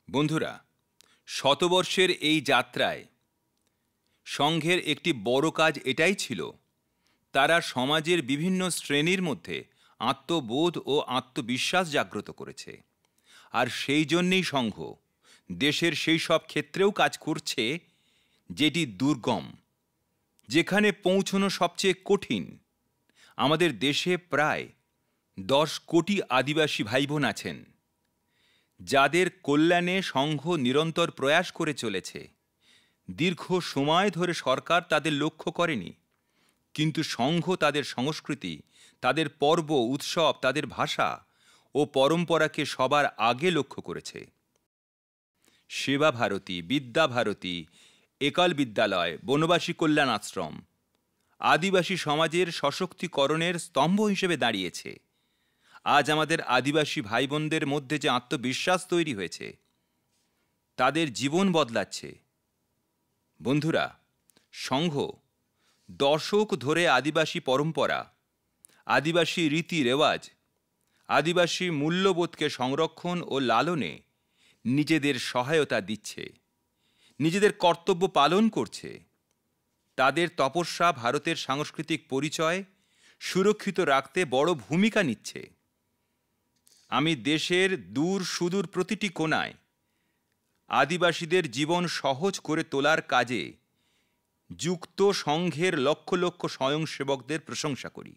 বন্ধুরা, শতবর্ষের এই যাত্রায় সংঘের একটি বড় কাজ এটাই ছিল, তারা সমাজের বিভিন্ন শ্রেণীর মধ্যে আত্মবোধ ও আত্মবিশ্বাস জাগ্রত করেছে। আর সেই জন্যেই সংঘ দেশের সেই সব ক্ষেত্রেও কাজ করছে যেটি দুর্গম, যেখানে পৌঁছনো সবচেয়ে কঠিন। আমাদের দেশে প্রায় 10 কোটি আদিবাসী ভাই বোন আছেন, যাদের কল্যাণে সংঘ নিরন্তর প্রয়াস করে চলেছে। দীর্ঘ সময় ধরে সরকার তাদের লক্ষ্য করেনি, কিন্তু সংঘ তাদের সংস্কৃতি, তাদের পর্ব উৎসব, তাদের ভাষা ও পরম্পরাকে সবার আগে লক্ষ্য করেছে। সেবা ভারতী, বিদ্যা ভারতী, একল বিদ্যালয়, বনবাসী কল্যাণ আশ্রম আদিবাসী সমাজের সশক্তিকরণের স্তম্ভ হিসেবে দাঁড়িয়েছে। আজ আমাদের আদিবাসী ভাই বোনদের মধ্যে যে আত্মবিশ্বাস তৈরি হয়েছে, তাদের জীবন বদলাচ্ছে। বন্ধুরা, সংঘ দশক ধরে আদিবাসী পরম্পরা, আদিবাসী রীতি রেওয়াজ, আদিবাসী মূল্যবোধকে সংরক্ষণ ও লালনে নিজেদের সহায়তা দিচ্ছে, নিজেদের কর্তব্য পালন করছে। তাদের তপস্যা ভারতের সাংস্কৃতিক পরিচয় সুরক্ষিত রাখতে বড় ভূমিকা নিচ্ছে। আমি দেশের দূর সুদূর প্রতিটি কোণায় আদিবাসীদের জীবন সহজ করে তোলার কাজে যুক্ত সংঘের লক্ষ লক্ষ স্বয়ংসেবকদের প্রশংসা করি।